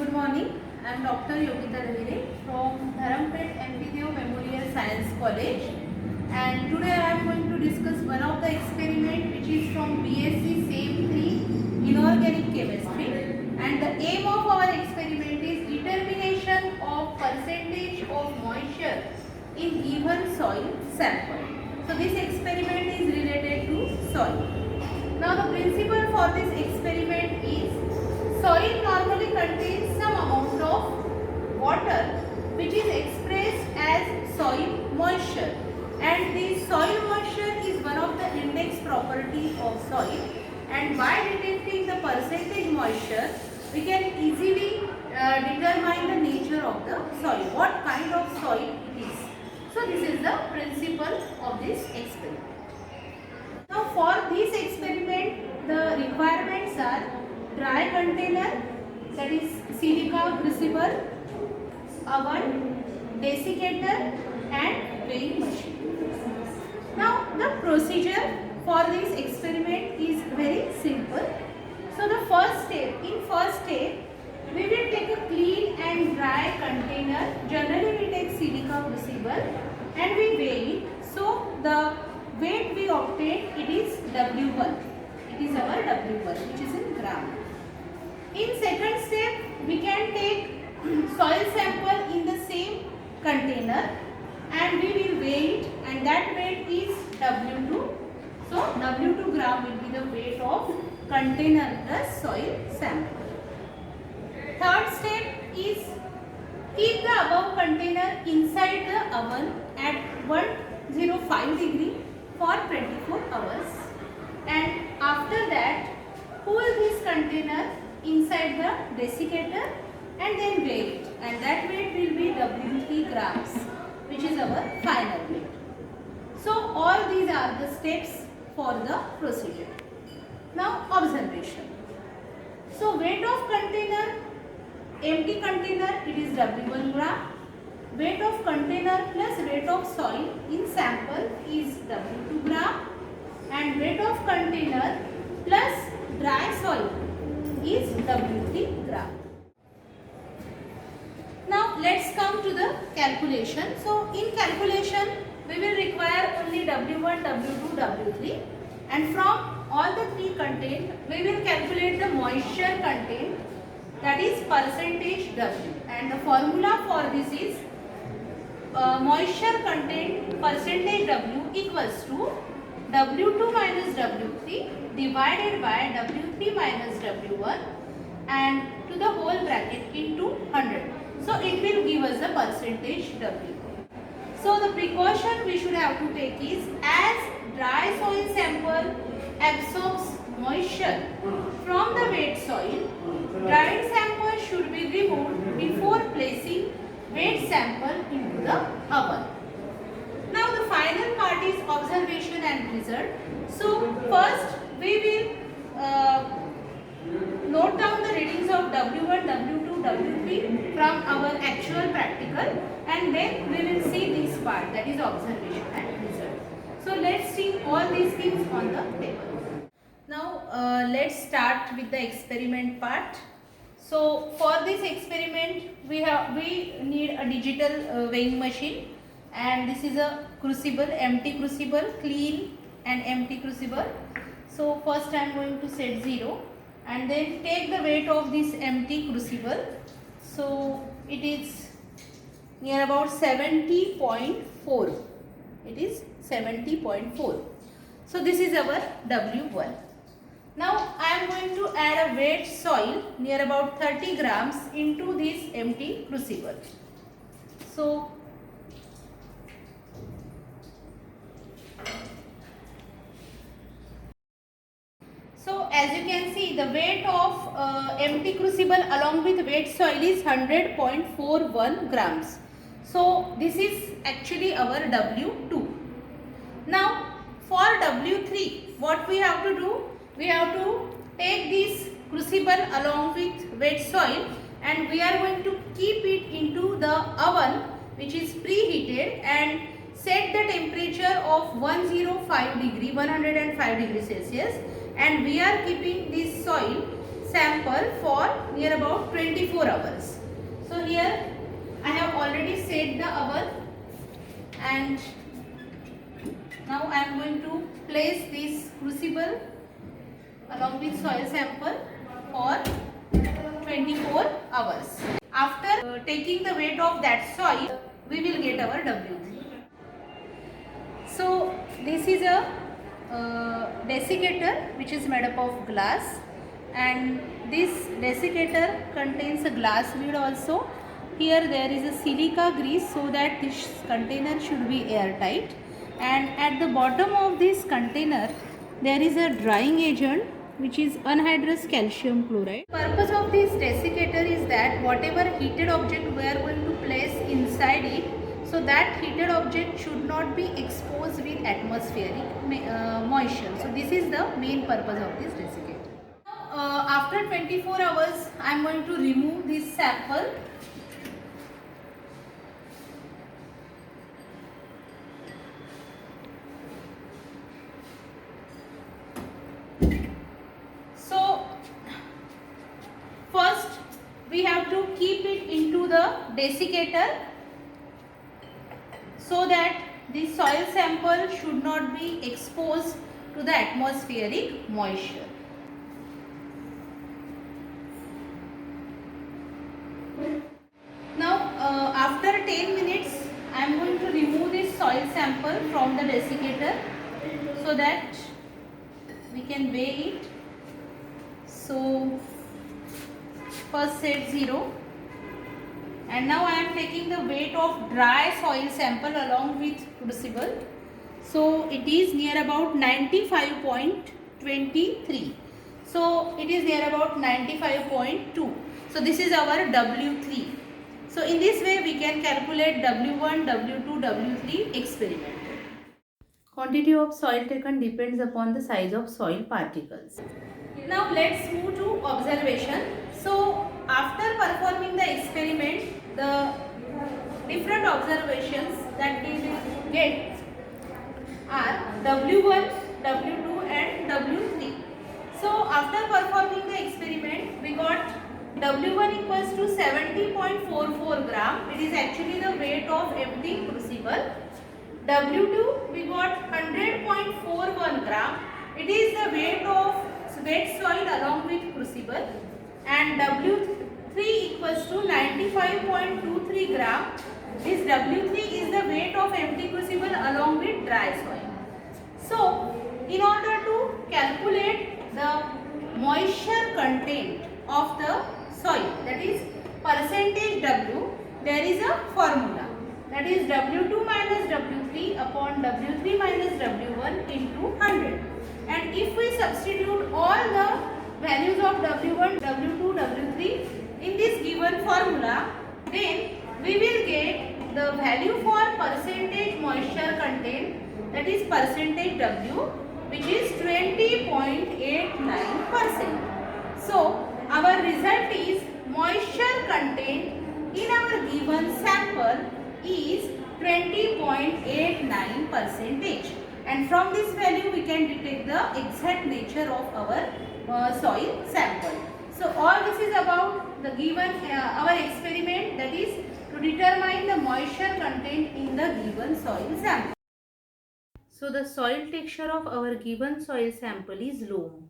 Good morning. I am Dr. Yogita Ravire from Dharampet MPDeo Memorial Science College, and today I am going to discuss one of the experiment which is from BSc SAME 3 Inorganic Chemistry, and the aim of our experiment is determination of percentage of moisture in given soil sample. So this experiment is related to soil. Now the principle for this experiment is soil normally contains some amount of water which is expressed as soil moisture, and this soil moisture is one of the index property of soil, and by detecting the percentage moisture we can easily determine the nature of the soil, what kind of soil it is. So this is the principle of this experiment. Now for this experiment the requirements are dry container, that is silica crucible, oven, desiccator and weighing machine. Now the procedure for this experiment is very simple. So the first step, we will take a clean and dry container. Generally we take silica crucible and we weigh it. So the weight we obtain, it is W1. It is our W1 which is in gram. In second step, we can take soil sample in the same container and we will weigh it, and that weight is W2. So W2 gram will be the weight of container plus soil sample. Third step is keep the above container inside the oven at 105 degree for 24 hours, and after that cool this container inside the desiccator and then weigh it, and that weight will be W3 grams, which is our final weight. So all these are the steps for the procedure. Now observation. So weight of container, empty container, it is W1 gram. Weight of container plus weight of soil in sample is W2 gram, and weight of container plus dry soil is W3 gram. Now let's come to the calculation. So in calculation we will require only W1, W2, W3, and from all the three content we will calculate the moisture content, that is percentage W, and the formula for this is moisture content percentage W equals to W2 minus W3 divided by W3 minus W1 and to the whole bracket into 100. So it will give us the percentage W. So the precaution we should have to take is, as dry soil sample absorbs moisture from the wet soil, dried sample should be removed before placing wet sample into the oven. Now the final part is observation and result. So first we will note down the readings of W1, W2, W3 from our actual practical, and then we will see this part, that is observation and result. So let's see all these things on the table. Now let's start with the experiment part. So for this experiment we need a digital weighing machine, and this is a crucible, empty crucible, clean and empty crucible. So first I am going to set 0 and then take the weight of this empty crucible. So it is near about 70.4. It is 70.4. So this is our W1. Now I am going to add a wet soil near about 30 grams into this empty crucible. So as you can see, the weight of empty crucible along with wet soil is 100.41 grams. So this is actually our W2. Now for W3, what we have to do? We have to take this crucible along with wet soil and we are going to keep it into the oven which is preheated and set the temperature of 105 degree, 105 degree Celsius, and we are keeping this soil sample for near about 24 hours. So here I have already set the hour, and now I am going to place this crucible along with soil sample for 24 hours. After taking the weight of that soil, we will get our W3. So this is a desiccator which is made up of glass, and this desiccator contains a glass lid also. Here there is a silica grease so that this container should be airtight, and at the bottom of this container there is a drying agent which is anhydrous calcium chloride. Purpose of this desiccator is that whatever heated object we are going to place inside it, so that heated object should not be exposed with atmospheric moisture. So this is the main purpose of this desiccator. After 24 hours I am going to remove this sample. So first we have to keep it into the desiccator so that the soil sample should not be exposed to the atmospheric moisture. Now after 10 minutes I am going to remove this soil sample from the desiccator so that we can weigh it. So first set 0, and now I am taking the weight of dry soil sample along with crucible. So it is near about 95.23. So it is near about 95.2. So this is our W3. So in this way we can calculate W1, W2, W3 experimental. Quantity of soil taken depends upon the size of soil particles. Now let's move to observation. So after performing the experiment, the different observations that we will get are W1, W2 and W3. So after performing the experiment, we got W1 equals to 70.44 gram. It is actually the weight of empty crucible. W2 we got 100.41 gram. It is the weight of wet soil along with crucible. And W3 equals to 95.23 gram. This W3 is the weight of empty crucible along with dry soil. So in order to calculate the moisture content of the soil, that is percentage W, there is a formula, that is W2 minus W3 upon W3 minus W1 into 100. And if we substitute all the values of W1, W2, W3 in this given formula, then we will get the value for percentage moisture content, that is percentage W, which is 20.89%. So our result is moisture content in our given sample is 20.89%, and from this value we can detect the exact nature of our soil sample. So all this is about the given our experiment, that is to determine the moisture content in the given soil sample. So the soil texture of our given soil sample is loam.